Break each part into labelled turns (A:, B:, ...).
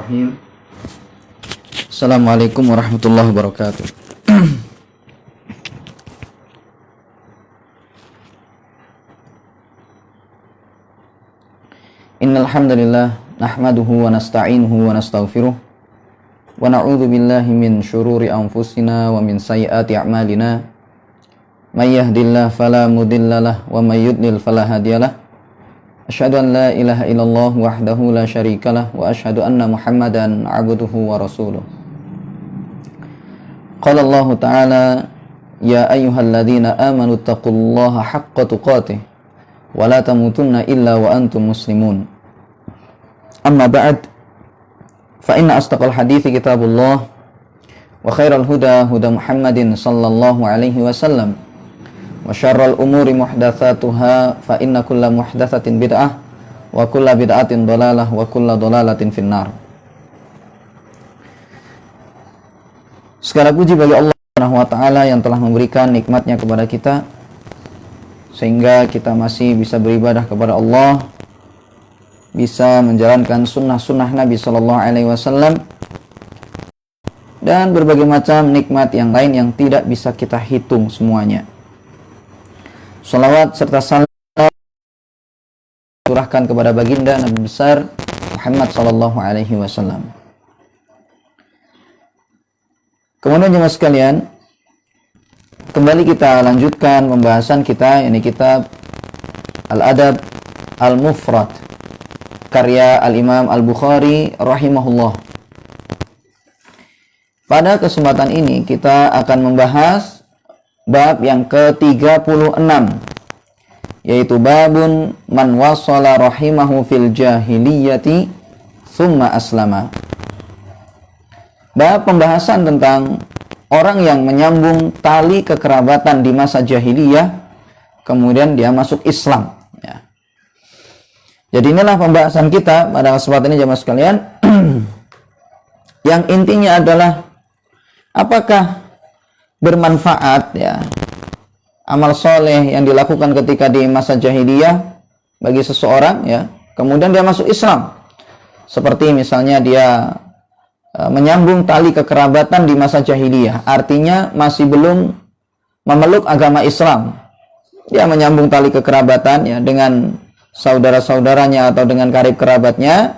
A: Bismillahirrahmanirrahim. Assalamualaikum warahmatullahi wabarakatuh. Innal hamdalillah nahmaduhu wa nasta'inuhu wa nastaghfiruh wa na'udzu billahi min syururi anfusina wa min sayyiati a'malina. May yahdihillahu fala mudhillalah wa may yudlil fala hadiyalah. Asyhadu an la ilaha illallah wahdahu la syarikalah wa asyhadu anna Muhammadan abduhu wa rasuluh. Qala Allah Ta'ala, ya ayyuhalladzina amanu taqullaha haqqa tuqatih wa la tamutunna illa wa antum muslimun. Amma ba'd, fa inna astaqal hadithi kitabullah wa khairal huda huda Muhammadin sallallahu alaihi wasallam wa syarral umuri muhdatsatuha fa inna kulla muhdatsatin bid'ah wa kulla bid'atin dhalalah wa kulla dhalalatin finnar. Segala puji bagi Allah Subhanahu wa taala yang telah memberikan nikmatnya kepada kita sehingga kita masih bisa beribadah kepada Allah, bisa menjalankan sunnah-sunnah Nabi sallallahu alaihi wasallam dan berbagai macam nikmat yang lain yang tidak bisa kita hitung semuanya. Salawat serta salam curahkan kepada baginda Nabi besar Muhammad sallallahu alaihi wasallam. Kemudian jemaah sekalian, kembali kita lanjutkan pembahasan kita, yakni kitab Al-Adab Al-Mufrad karya Al-Imam Al-Bukhari rahimahullah. Pada kesempatan ini kita akan membahas bab yang ke-36, yaitu babun man wasala rahimahu fil jahiliyati thumma aslama. Bab pembahasan tentang orang yang menyambung tali kekerabatan di masa jahiliyah kemudian dia masuk Islam ya. Jadi inilah pembahasan kita pada kesempatan ini jemaah sekalian yang intinya adalah apakah bermanfaat ya amal soleh yang dilakukan ketika di masa jahiliyah bagi seseorang ya, kemudian dia masuk Islam, seperti misalnya dia menyambung tali kekerabatan di masa jahiliyah, artinya masih belum memeluk agama Islam, dia menyambung tali kekerabatan ya dengan saudara-saudaranya atau dengan karib kerabatnya,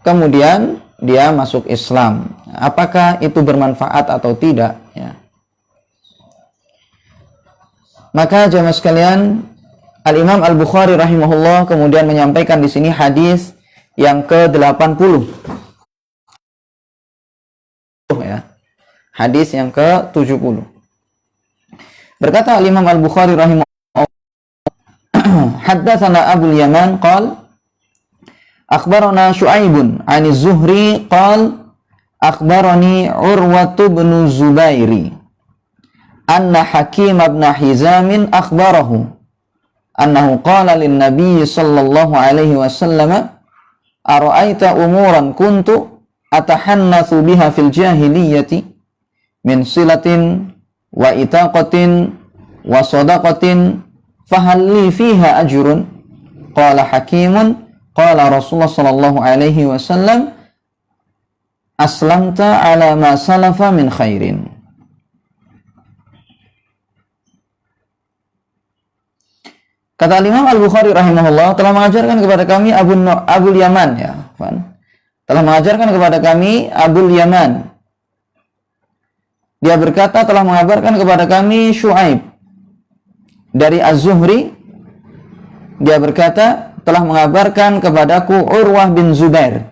A: kemudian dia masuk Islam. Apakah itu bermanfaat atau tidak ya? Maka jemaah sekalian, Al-Imam Al-Bukhari rahimahullah kemudian menyampaikan di sini hadis yang ke-80 ya. Hadis yang ke-70. Berkata Al-Imam Al-Bukhari rahimahullah, haddatsana Abul Yaman qala akhbarana Syu'aibun 'ani Zuhri qala akhbarani Urwatu bin Zubairi anna Hakim ibn Hizam akhbarahu annahu qala lin nabiy sallallahu alaihi wasallam ara'aita umuran kuntu atahannatsu biha fil jahiliyyati min silatin wa itaqatin wa sadaqatin fahal li fiha ajrun qala Hakimun qala Rasulullah sallallahu alaihi wasallam aslamta ala ma salafa min khairin. Kata Imam Al-Bukhari rahimahullah telah mengajarkan kepada kami Abul Yaman ya, telah mengajarkan kepada kami Abul Yaman. Dia berkata telah mengabarkan kepada kami Syu'aib dari Az-Zuhri. Dia berkata telah mengabarkan kepadaku Urwah bin Zubair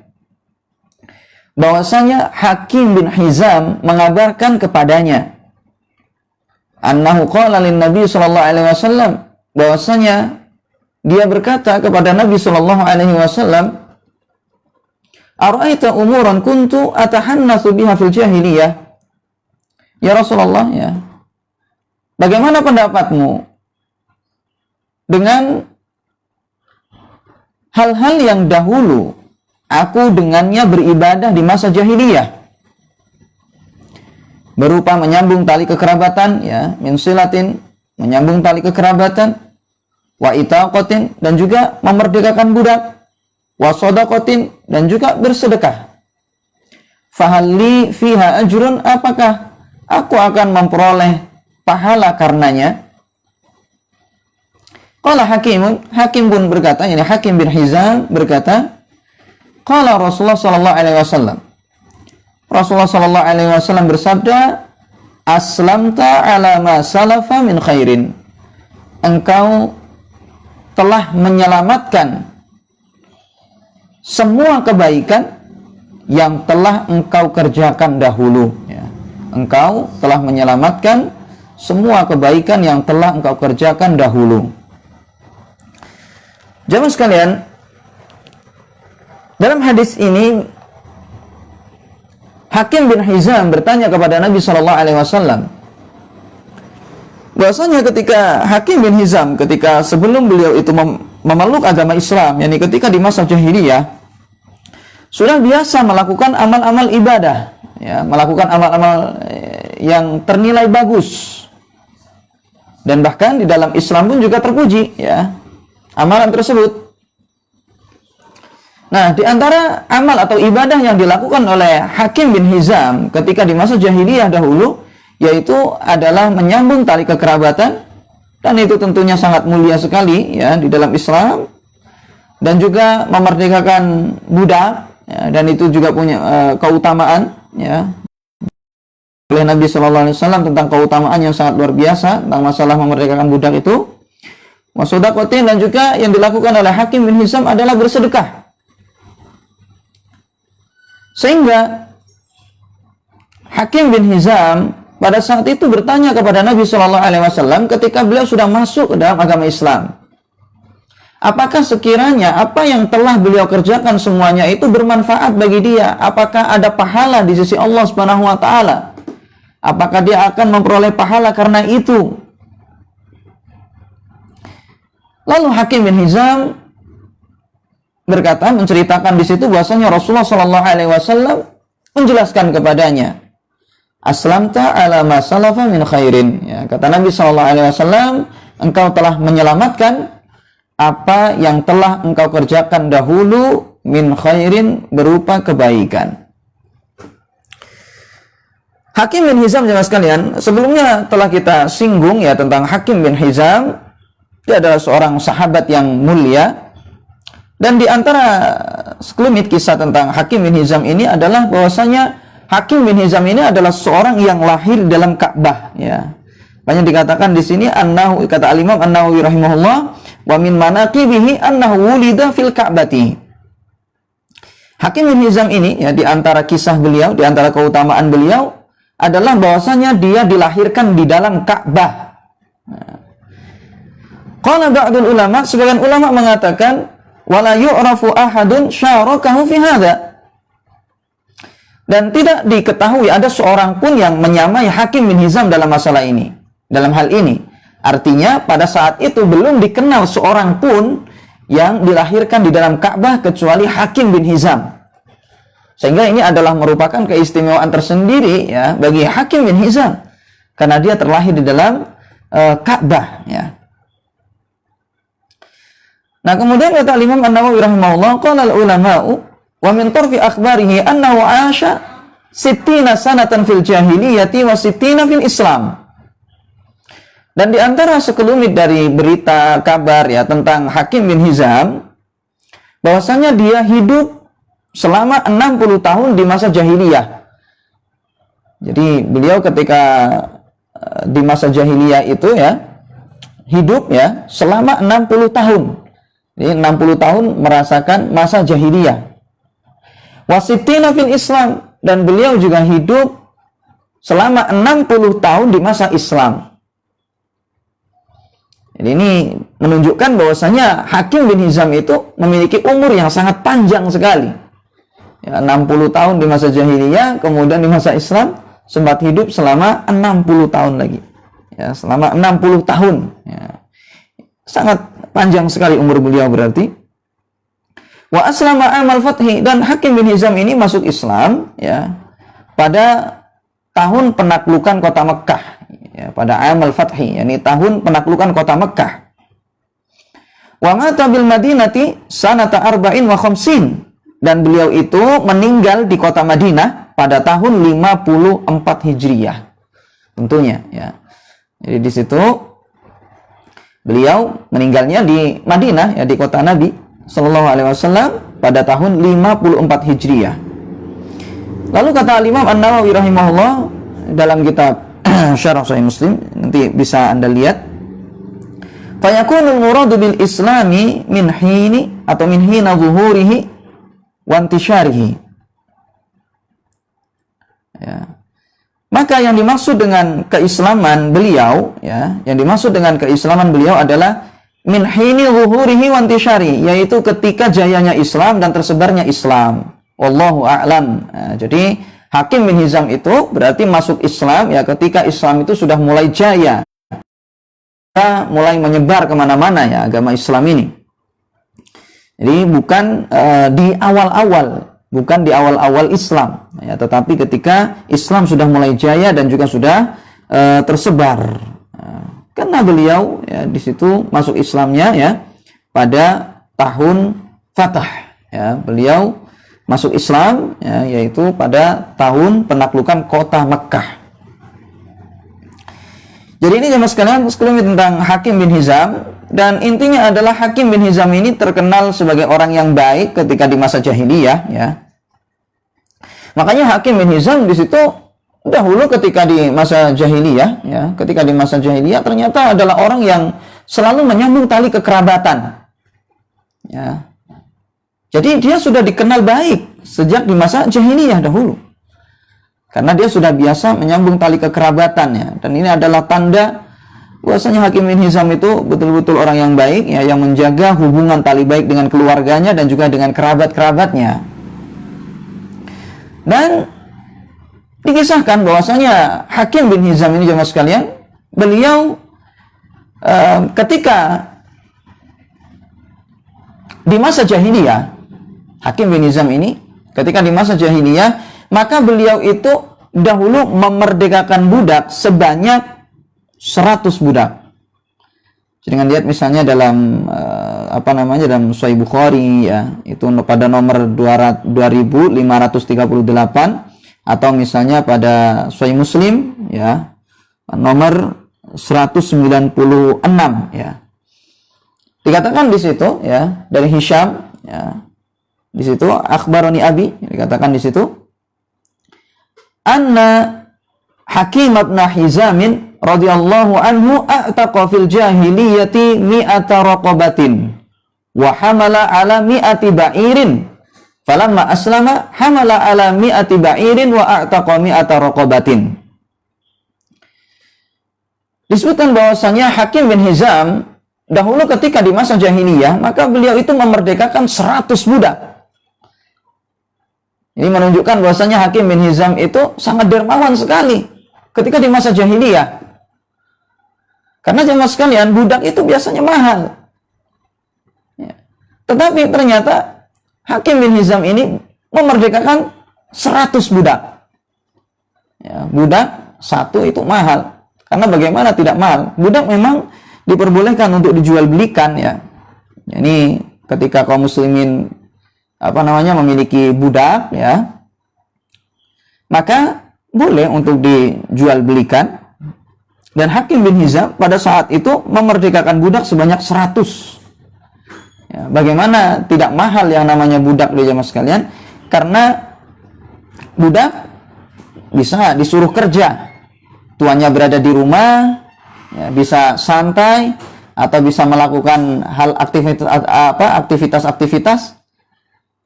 A: bahwasanya Hakim bin Hizam mengabarkan kepadanya annahu qala lin nabi sallallahu alaihi wasallam, bahwasanya dia berkata kepada Nabi sallallahu alaihi wasallam, ara'aita umuran kuntu atahannatsu biha fil jahiliyah. Ya Rasulullah ya, bagaimana pendapatmu dengan hal-hal yang dahulu aku dengannya beribadah di masa jahiliyah, berupa menyambung tali kekerabatan ya, min silatin, menyambung tali kekerabatan, wa itaqatin, dan juga memerdekakan budak, wa shadaqatin, dan juga bersedekah. fahalli fiha ajrun, apakah aku akan memperoleh pahala karenanya? Qala Hakim pun berkata, yani Hakim bin Hizam berkata, qala Rasulullah sallallahu alaihi wasallam. Rasulullah sallallahu alaihi wasallam bersabda, aslamta ala ma salafa min khairin. Engkau telah menyelamatkan semua kebaikan yang telah engkau kerjakan dahulu, ya. Engkau telah menyelamatkan semua kebaikan yang telah engkau kerjakan dahulu. Jamaah sekalian, dalam hadis ini Hakim bin Hizam bertanya kepada Nabi Shallallahu Alaihi Wasallam, bahwasanya ketika Hakim bin Hizam, ketika sebelum beliau itu memeluk agama Islam, yakni ketika di masa jahiliyah, sudah biasa melakukan amal-amal ibadah, ya, melakukan amal-amal yang ternilai bagus, dan bahkan di dalam Islam pun juga terpuji, ya, amalan tersebut. Nah, di antara amal atau ibadah yang dilakukan oleh Hakim bin Hizam ketika di masa jahiliyah dahulu, yaitu adalah menyambung tali kekerabatan, dan itu tentunya sangat mulia sekali, ya, di dalam Islam, dan juga memerdekakan budak, ya, dan itu juga punya keutamaan, ya, oleh Nabi Shallallahu Alaihi Wasallam tentang keutamaan yang sangat luar biasa tentang masalah memerdekakan budak itu. Wasodakotin, dan juga yang dilakukan oleh Hakim bin Hizam adalah bersedekah. Sehingga Hakim bin Hizam pada saat itu bertanya kepada Nabi Shallallahu Alaihi Wasallam ketika beliau sudah masuk ke dalam agama Islam, apakah sekiranya apa yang telah beliau kerjakan semuanya itu bermanfaat bagi dia? Apakah ada pahala di sisi Allah Subhanahu Wa Taala? Apakah dia akan memperoleh pahala karena itu? Lalu Hakim bin Hizam berkata, menceritakan di situ bahwasanya Rasulullah Shallallahu Alaihi Wasallam menjelaskan kepadanya, aslamta ala ma salafa min khairin. Ya, kata Nabi Shallallahu Alaihi Wasallam, engkau telah menyelamatkan apa yang telah engkau kerjakan dahulu min khairin, berupa kebaikan. Hakim bin Hizam, jemaah sekalian, sebelumnya telah kita singgung, ya, tentang Hakim bin Hizam. Dia adalah seorang sahabat yang mulia, dan di antara sekelumit kisah tentang Hakim bin Hizam ini adalah bahwasanya Hakim bin Hizam ini adalah seorang yang lahir dalam Ka'bah, ya. Banyak dikatakan di sini annahu, kata al-Imam An-Nawawi rahimahullah, wa min manaqibihi annahu wulida fil Ka'bati. Hakim bin Hizam ini, ya, di antara kisah beliau, di antara keutamaan beliau adalah bahwasanya dia dilahirkan di dalam Ka'bah. Qala ba'dul ulama, sebagian ulama mengatakan, wala yu'rafu ahadun syarakahu fi hadza. Dan tidak diketahui ada seorang pun yang menyamai Hakim bin Hizam dalam masalah ini, dalam hal ini. Artinya pada saat itu belum dikenal seorang pun yang dilahirkan di dalam Ka'bah kecuali Hakim bin Hizam. Sehingga ini adalah merupakan keistimewaan tersendiri, ya, bagi Hakim bin Hizam karena dia terlahir di dalam Ka'bah, ya. Nah, kemudian kata Imam An-Nawawi rahimahullah, qala al-ulama'u wa min tarfi akhbarihi annahu 'asha 60 sanatan fil jahiliyati wa 60 fil Islam. Dan di antara sekelumit dari berita kabar, ya, tentang Hakim bin Hizam, bahwasanya dia hidup selama 60 tahun di masa jahiliyah. Jadi beliau ketika di masa jahiliyah itu, ya, hidup, ya, selama 60 tahun. Jadi 60 tahun merasakan masa jahiliyah. Wasittina fil Islam, dan beliau juga hidup selama 60 tahun di masa Islam. Jadi ini menunjukkan bahwasanya Hakim bin Hizam itu memiliki umur yang sangat panjang sekali. Ya, 60 tahun di masa jahiliyah, kemudian di masa Islam sempat hidup selama 60 tahun lagi. Ya, selama 60 tahun. Ya. Sangat panjang sekali umur beliau berarti. Wa aslama amal fathi, dan Hakim bin Hizam ini masuk Islam, ya, pada tahun penaklukan kota Mekkah, ya, pada amal fathi, yakni tahun penaklukan kota Mekkah. Wa mata bil Madinati sanata arba'in wa khamsin, dan beliau itu meninggal di kota Madinah pada tahun 54 Hijriah. Tentunya ya. Jadi di situ beliau meninggalnya di Madinah ya, di kota Nabi sallallahu alaihi wasallam pada tahun 54 Hijriah. Lalu kata Imam An-Nawawi rahimahullah dalam kitab Syarah Sahih Muslim, nanti bisa Anda lihat, fayakunul muradu bil islami min hini atau min hina zuhurihi wa intisyarihi. Ya. Maka yang dimaksud dengan keislaman beliau ya, yang dimaksud dengan keislaman beliau adalah min hini zuhurihi wa intisyarihi, yaitu ketika jayanya Islam dan tersebarnya Islam. Wallahu a'lam. Nah, jadi Hakim bin Hizam itu berarti masuk Islam ya ketika Islam itu sudah mulai jaya, mulai menyebar kemana-mana ya agama Islam ini. Jadi bukan di awal-awal Islam ya, tetapi ketika Islam sudah mulai jaya dan juga sudah tersebar. Karena beliau ya di situ masuk Islamnya ya pada tahun Fatah ya, beliau masuk Islam ya, yaitu pada tahun penaklukan kota Mekkah. Jadi ini jemaah sekalian sekelumit tentang Hakim bin Hizam, dan intinya adalah Hakim bin Hizam ini terkenal sebagai orang yang baik ketika di masa jahiliyah ya. Makanya Hakim bin Hizam di situ dahulu ketika di masa jahiliyah ya, ketika di masa jahiliyah ternyata adalah orang yang selalu menyambung tali kekerabatan. Ya. Jadi dia sudah dikenal baik sejak di masa jahiliyah dahulu. Karena dia sudah biasa menyambung tali kekerabatan ya. Dan ini adalah tanda bahwasanya Hakim bin Hizam itu betul-betul orang yang baik ya, yang menjaga hubungan tali baik dengan keluarganya dan juga dengan kerabat-kerabatnya. Dan dikisahkan bahwasanya Hakim bin Hizam ini jemaah sekalian, beliau ketika di masa jahiliyah, Hakim bin Hizam ini ketika di masa jahiliyah, maka beliau itu dahulu memerdekakan budak sebanyak 100 budak. Jangan lihat misalnya dalam dalam Sahih Bukhari ya, itu pada nomor 2538, atau misalnya pada Sahih Muslim ya, nomor 196 ya. Dikatakan di situ ya, dari Hisham ya, di situ akhbarani abi, dikatakan di situ anna Hakim bin Hizam radhiyallahu anhu a'taqa fil jahiliyati mi'ata raqabatin wa hamala ala mi'ati ba'irin, falamma aslama hamala ala mi'ati ba'irin wa a'taqa mi'ata raqabatin. Disebutkan bahwasanya Hakim bin Hizam dahulu ketika di masa jahiliyah, maka beliau itu memerdekakan 100 budak. Ini menunjukkan bahwasanya Hakim bin Hizam itu sangat dermawan sekali ketika di masa jahiliyah. Karena jemaah sekalian, budak itu biasanya mahal. Ya. Tetapi ternyata Hakim bin Hizam ini memerdekakan 100 budak. Ya, budak satu itu mahal. Karena bagaimana tidak mahal? Budak memang diperbolehkan untuk dijual belikan ya. Ini ketika kaum muslimin memiliki budak ya, maka boleh untuk dijual belikan. Dan Hakim bin Hizam pada saat itu memerdekakan budak sebanyak 100 ya. Bagaimana tidak mahal yang namanya budak di jemaah sekalian? Karena budak bisa disuruh kerja, tuannya berada di rumah ya, bisa santai atau bisa melakukan hal aktivitas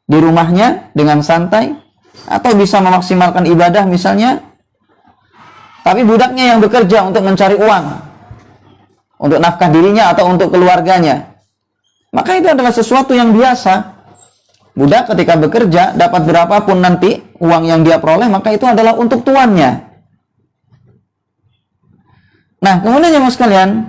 A: di rumahnya dengan santai, atau bisa memaksimalkan ibadah misalnya. Tapi budaknya yang bekerja untuk mencari uang untuk nafkah dirinya atau untuk keluarganya, maka itu adalah sesuatu yang biasa. Budak ketika bekerja dapat berapapun nanti uang yang dia peroleh, maka itu adalah untuk tuannya. Nah, kemudian jemaah sekalian,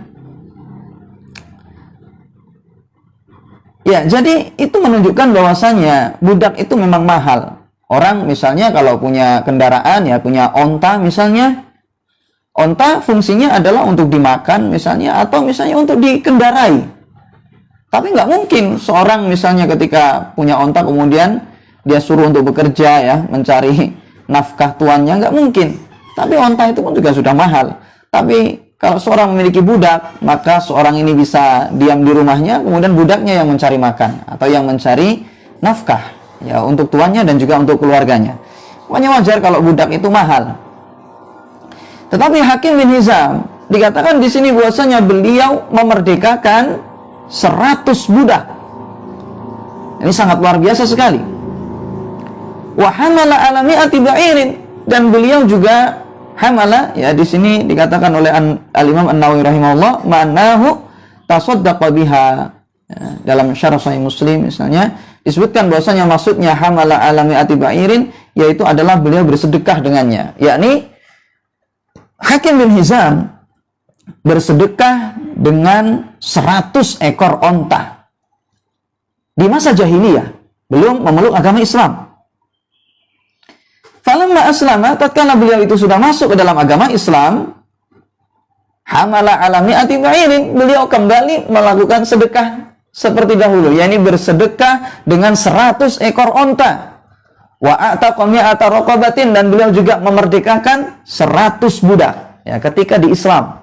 A: ya, jadi itu menunjukkan bahwasanya budak itu memang mahal. Orang misalnya kalau punya kendaraan ya, punya onta misalnya, onta fungsinya adalah untuk dimakan misalnya, atau misalnya untuk dikendarai. Tapi nggak mungkin seorang misalnya ketika punya onta kemudian dia suruh untuk bekerja ya, mencari nafkah tuannya, nggak mungkin. Tapi onta itu pun juga sudah mahal. Tapi kalau seorang memiliki budak, maka seorang ini bisa diam di rumahnya, kemudian budaknya yang mencari makan atau yang mencari nafkah ya untuk tuannya dan juga untuk keluarganya. Pokoknya wajar kalau budak itu mahal. Tetapi Hakim bin Hizam dikatakan di sini bahwasanya beliau memerdekakan 100 budak. Ini sangat luar biasa sekali. Wa hamala ala mi'ati ba'irin, dan beliau juga hamala, ya di sini dikatakan oleh Al-Imam An-Nawawi rahimahullah, ma'nahu tasaddaqa biha. Ya, dalam syarah Sahih Muslim misalnya disebutkan bahwasanya maksudnya hamala ala mi'ati ba'irin yaitu adalah beliau bersedekah dengannya. Yakni Hakim bin Hizam bersedekah dengan 100 ekor onta di masa jahiliyah, belum memeluk agama Islam. Falamma aslama, tatkala beliau itu sudah masuk ke dalam agama Islam, hamala ala mi'ati ba'irin, beliau kembali melakukan sedekah seperti dahulu, yakni bersedekah dengan 100 ekor onta. Wa a'taqa mi'ata raqabatin, dan beliau juga memerdekakan 100 budak ya ketika di Islam.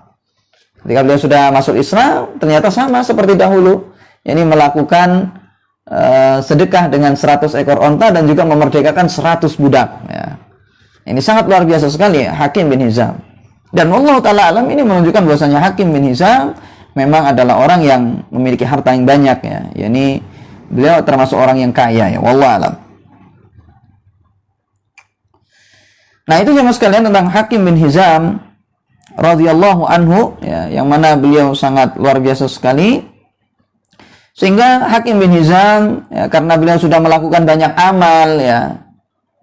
A: Ketika beliau sudah masuk Islam, ternyata sama seperti dahulu, yakni melakukan sedekah dengan 100 ekor onta dan juga memerdekakan 100 budak ya. Ini sangat luar biasa sekali ya, Hakim bin Hizam. Dan Allah Ta'ala alam ini menunjukkan bahwasanya Hakim bin Hizam memang adalah orang yang memiliki harta yang banyak ya. Yani beliau termasuk orang yang kaya ya, wallahu alam. Nah, itu jemaah sekalian tentang Hakim bin Hizam radhiyallahu anhu ya, yang mana beliau sangat luar biasa sekali. Sehingga Hakim bin Hizam ya, karena beliau sudah melakukan banyak amal ya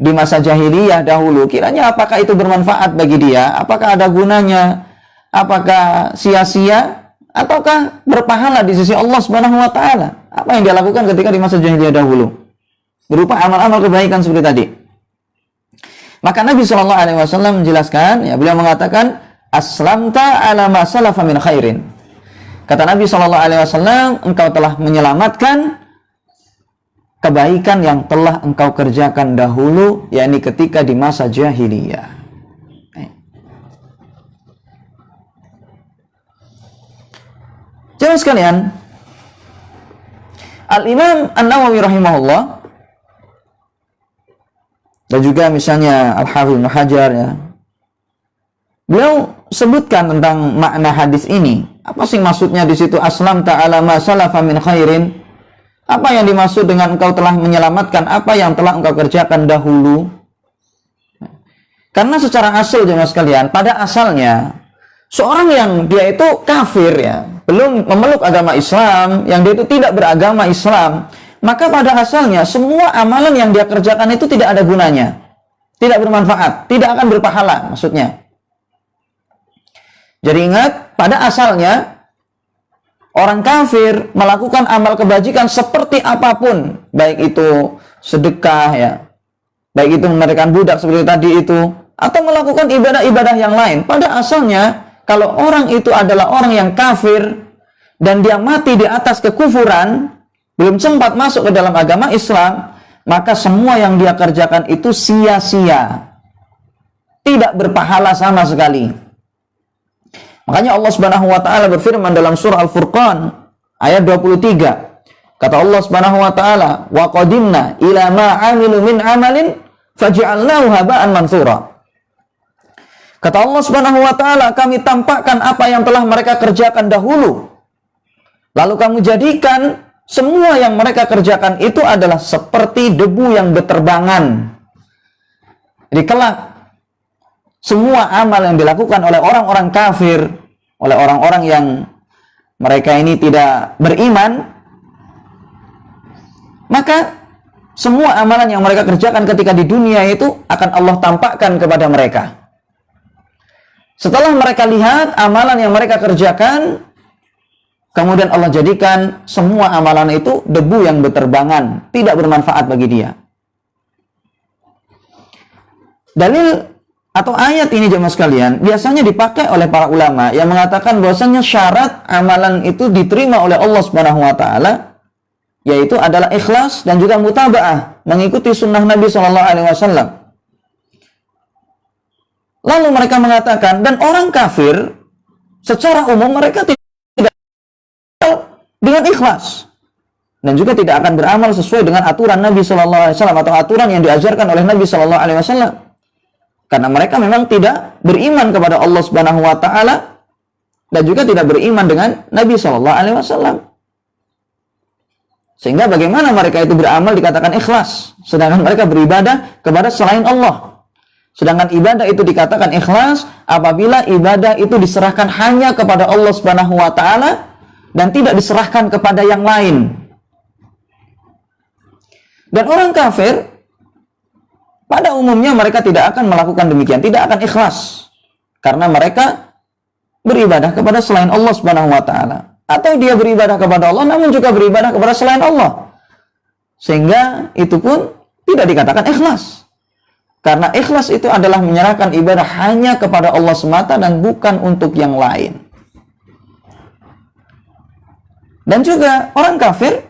A: di masa jahiliyah dahulu, kiranya apakah itu bermanfaat bagi dia, apakah ada gunanya, apakah sia-sia ataukah berpahala di sisi Allah Subhanahu wa taala. Apa yang dia lakukan ketika di masa jahiliyah dahulu berupa amal-amal kebaikan seperti tadi. Maka Nabi sallallahu alaihi wasallam menjelaskan ya, beliau mengatakan aslamta ala ma salafa min khairin. Kata Nabi SAW, engkau telah menyelamatkan kebaikan yang telah engkau kerjakan dahulu, yakni ketika di masa jahiliyah. Jemaah sekalian, Al-Imam An-Nawawi rahimahullah dan juga misalnya Al-Hafidz Ibnu Hajar ya, beliau sebutkan tentang makna hadis ini. Apa sih maksudnya di situ aslam ta'ala ma salafa min khairin? Apa yang dimaksud dengan engkau telah menyelamatkan apa yang telah engkau kerjakan dahulu? Karena secara asal jemaah sekalian, pada asalnya seorang yang dia itu kafir ya, belum memeluk agama Islam, yang dia itu tidak beragama Islam, maka pada asalnya semua amalan yang dia kerjakan itu tidak ada gunanya, tidak bermanfaat, tidak akan berpahala maksudnya. Jadi ingat, pada asalnya orang kafir melakukan amal kebajikan seperti apapun, baik itu sedekah ya, baik itu memerdekakan budak seperti tadi itu, atau melakukan ibadah-ibadah yang lain. Pada asalnya, kalau orang itu adalah orang yang kafir dan dia mati di atas kekufuran, belum sempat masuk ke dalam agama Islam, maka semua yang dia kerjakan itu sia-sia, tidak berpahala sama sekali. Makanya Allah Subhanahu wa taala berfirman dalam surah Al-Furqan ayat 23. Kata Allah Subhanahu wa taala, "Wa qadimna ila ma 'amilu min 'amalin faj'alnahu haba'an mansura." Kata Allah Subhanahu wa taala, kami tampakkan apa yang telah mereka kerjakan dahulu. Lalu kamu jadikan semua yang mereka kerjakan itu adalah seperti debu yang berterbangan. Jadi kelak semua amal yang dilakukan oleh orang-orang kafir, oleh orang-orang yang mereka ini tidak beriman, maka semua amalan yang mereka kerjakan ketika di dunia itu akan Allah tampakkan kepada mereka. Setelah mereka lihat amalan yang mereka kerjakan, kemudian Allah jadikan semua amalan itu debu yang berterbangan, tidak bermanfaat bagi dia. Dalil atau ayat ini jemaah sekalian biasanya dipakai oleh para ulama yang mengatakan bahwasanya syarat amalan itu diterima oleh Allah Subhanahu wa taala yaitu adalah ikhlas dan juga mutaba'ah, mengikuti sunnah Nabi sallallahu alaihi wasallam. Lalu mereka mengatakan, dan orang kafir secara umum mereka tidak dengan ikhlas dan juga tidak akan beramal sesuai dengan aturan Nabi Shallallahu Alaihi Wasallam atau aturan yang diajarkan oleh Nabi Shallallahu Alaihi Wasallam, karena mereka memang tidak beriman kepada Allah Subhanahu Wa Taala dan juga tidak beriman dengan Nabi Shallallahu Alaihi Wasallam. Sehingga bagaimana mereka itu beramal dikatakan ikhlas, sedangkan mereka beribadah kepada selain Allah. Sedangkan ibadah itu dikatakan ikhlas apabila ibadah itu diserahkan hanya kepada Allah Subhanahu Wa Taala dan tidak diserahkan kepada yang lain. Dan orang kafir pada umumnya mereka tidak akan melakukan demikian, tidak akan ikhlas, karena mereka beribadah kepada selain Allah Subhanahu Wa Taala. Atau dia beribadah kepada Allah namun juga beribadah kepada selain Allah, sehingga itu pun tidak dikatakan ikhlas, karena ikhlas itu adalah menyerahkan ibadah hanya kepada Allah semata dan bukan untuk yang lain. Dan juga orang kafir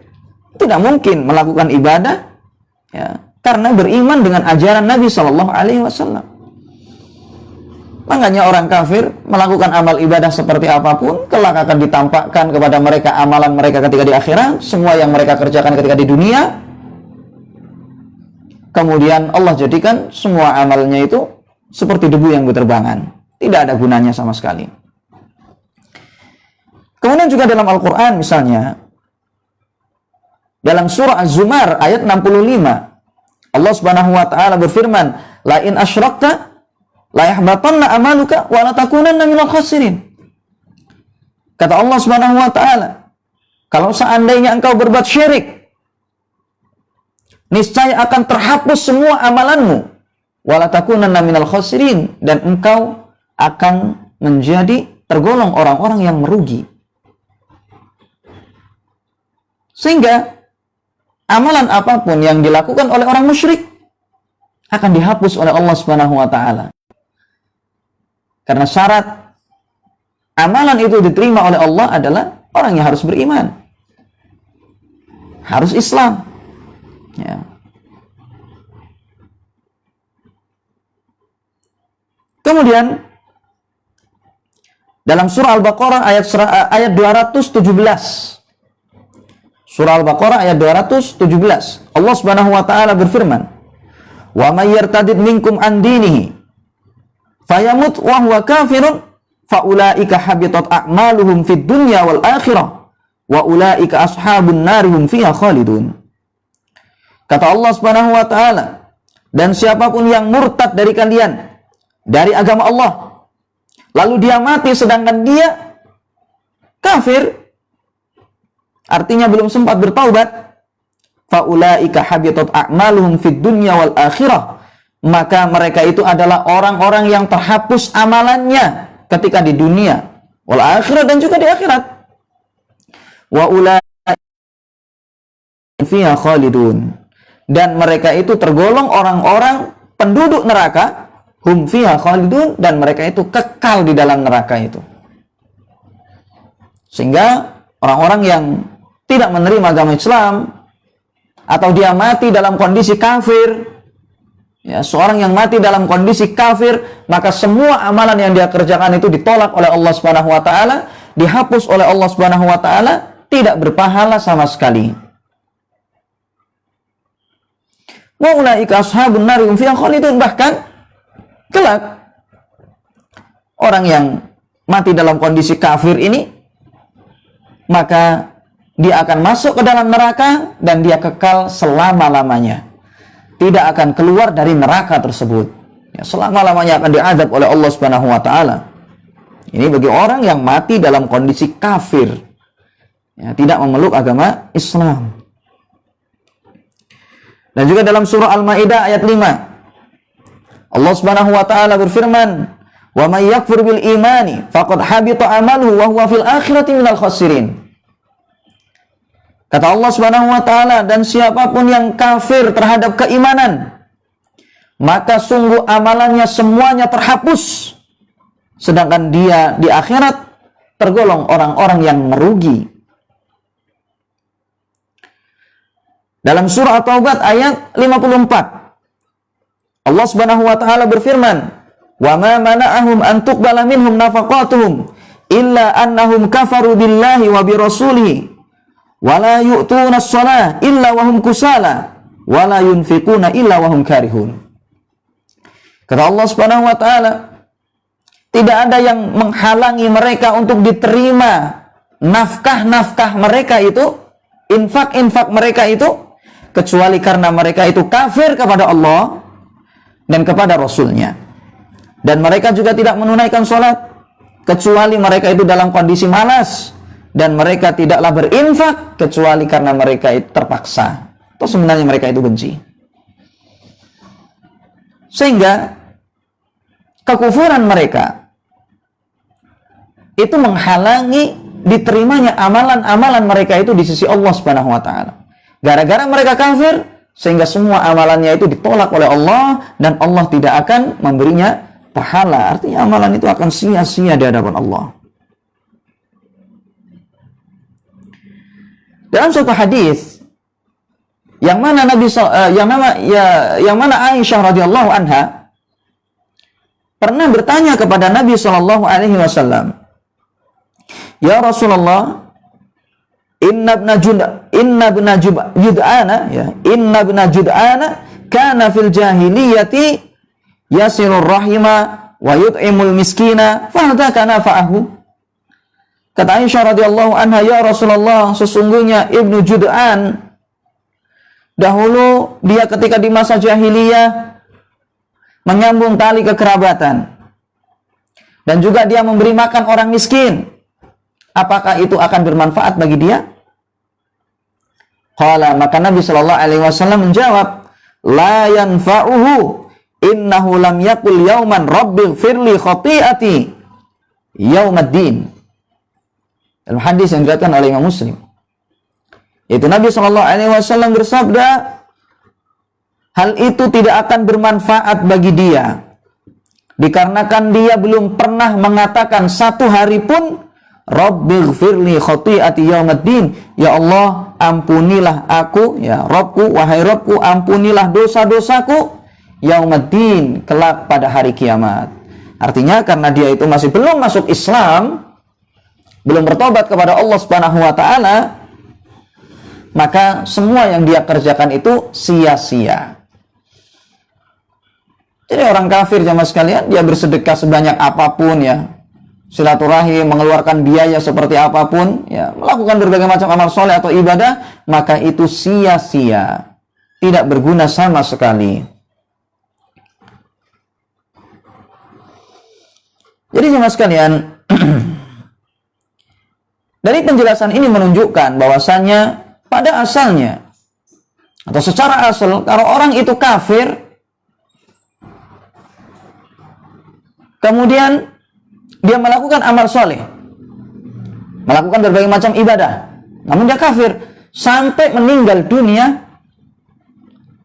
A: tidak mungkin melakukan ibadah ya, karena beriman dengan ajaran Nabi Shallallahu Alaihi Wasallam. Makanya orang kafir melakukan amal ibadah seperti apapun, kelak akan ditampakkan kepada mereka amalan mereka ketika di akhirat, semua yang mereka kerjakan ketika di dunia. Kemudian Allah jadikan semua amalnya itu seperti debu yang berterbangan, tidak ada gunanya sama sekali. Kemudian juga dalam Al-Quran misalnya, dalam surah Az-Zumar ayat 65, Allah Subhanahu Wa Taala berfirman, la in asyrakta la yahbatanna amaluka wa la takunanna minal khasirin. Kata Allah Subhanahu Wa Taala, kalau seandainya engkau berbuat syirik, niscaya akan terhapus semua amalanmu, wa la takunanna minal khasirin, dan engkau akan menjadi tergolong orang-orang yang merugi. Sehingga amalan apapun yang dilakukan oleh orang musyrik akan dihapus oleh Allah Subhanahu Wa Taala. Karena syarat amalan itu diterima oleh Allah adalah orang yang harus beriman, harus Islam. Ya. Kemudian dalam surah Al-Baqarah ayat 217. Surah Al-Baqarah ayat 217. Allah Subhanahu Wa Taala berfirman, "Wa may yartadid minkum an dinihi fayamut wa huwa kafirun fa ulaika habitat a'maluhum fid dunya wal akhirah wa ulaika ashabun nar hum fiha khalidun." Kata Allah Subhanahu Wa Taala, dan siapapun yang murtad dari kalian dari agama Allah, lalu dia mati sedangkan dia kafir, artinya belum sempat bertaubat, faulaika habitat a'maluhum fid dunya wal akhirah, maka mereka itu adalah orang-orang yang terhapus amalannya ketika di dunia, wal akhirah, dan juga di akhirat. Wa ulaika fiha khalidun, dan mereka itu tergolong orang-orang penduduk neraka, hum fiha khalidun, dan mereka itu kekal di dalam neraka itu. Sehingga orang-orang yang tidak menerima agama Islam, atau dia mati dalam kondisi kafir, ya, seorang yang mati dalam kondisi kafir, maka semua amalan yang dia kerjakan itu ditolak oleh Allah Subhanahu Wa Taala, dihapus oleh Allah Subhanahu Wa Taala, tidak berpahala sama sekali. Wa ulaika ashabun nar hum fiha khalidun, bahkan kelak orang yang mati dalam kondisi kafir ini, maka dia akan masuk ke dalam neraka dan dia kekal selama-lamanya, tidak akan keluar dari neraka tersebut, ya, selama-lamanya akan diazab oleh Allah Subhanahu Wa Taala. Ini bagi orang yang mati dalam kondisi kafir, ya, tidak memeluk agama Islam. Dan juga dalam surah Al-Maidah ayat 5, Allah Subhanahu Wa Taala berfirman, wa may yakfur bil imani faqad habita amaluhu wa huwa fil akhirati minal khasirin. Kata Allah Subhanahu Wa Taala, dan siapapun yang kafir terhadap keimanan, maka sungguh amalannya semuanya terhapus, sedangkan dia di akhirat tergolong orang-orang yang merugi. Dalam surah At-Taubah ayat 54, Allah Subhanahu Wa Taala berfirman, wa ma mana'ahum an tuqbala minhum nafaqatuhum illa annahum kafaru billahi wa bi rasulihi wa la yu'tuna as-salah illa wa hum kusala wa la yunfiquna illa wa hum karihun. Kata Allah Subhanahu wa taala, tidak ada yang menghalangi mereka untuk diterima nafkah-nafkah mereka itu, infak-infak mereka itu, kecuali karena mereka itu kafir kepada Allah dan kepada Rasul-Nya. Dan mereka juga tidak menunaikan sholat, kecuali mereka itu dalam kondisi malas. Dan mereka tidaklah berinfak, kecuali karena mereka itu terpaksa. Atau sebenarnya mereka itu benci. Sehingga kekufuran mereka itu menghalangi diterimanya amalan-amalan mereka itu di sisi Allah Subhanahu wa taala. Gara-gara mereka kafir, sehingga semua amalannya itu ditolak oleh Allah dan Allah tidak akan memberinya pahala. Artinya amalan itu akan sia-sia di hadapan Allah. Dalam suatu hadis yang mana Aisyah radhiyallahu anha pernah bertanya kepada Nabi sallallahu alaihi wasallam, "Ya Rasulullah, inna ibna Jud'ana kana fil jahiliyati yasilur rahima wa yut'imul miskina fa hadza kana fa'ahu." Kata Aisyah radhiyallahu anha, "Ya Rasulullah, sesungguhnya Ibnu Jud'an dahulu dia ketika di masa jahiliyah menyambung tali kekerabatan dan juga dia memberi makan orang miskin. Apakah itu akan bermanfaat bagi dia?" Qala, maka Nabi sallallahu alaihi wasallam menjawab, "La yanfa'uhu, innahu lam yaqul yauman rabbighfirli khati'ati yaumaddin." Dalam hadis yang diriwayatkan oleh Imam Muslim, itu Nabi sallallahu alaihi wasallam bersabda, hal itu tidak akan bermanfaat bagi dia dikarenakan dia belum pernah mengatakan satu hari pun, Rabbighfirli khati'ati yaumaddin, ya Allah ampunilah aku, ya Rabbku, wahai Rabbku ampunilah dosa-dosaku yaumaddin, kelak pada hari kiamat. Artinya karena dia itu masih belum masuk Islam, belum bertobat kepada Allah Subhanahu wa taala, maka semua yang dia kerjakan itu sia-sia. Jadi orang kafir jamaah sekalian, dia bersedekah sebanyak apapun ya, silaturahim, mengeluarkan biaya seperti apapun ya, melakukan berbagai macam amal soleh atau ibadah, maka itu sia-sia, tidak berguna sama sekali. Jadi jemaah sekalian, dari penjelasan ini menunjukkan bahwasanya pada asalnya atau secara asal, kalau orang itu kafir kemudian dia melakukan amal soleh, melakukan berbagai macam ibadah, namun dia kafir sampai meninggal dunia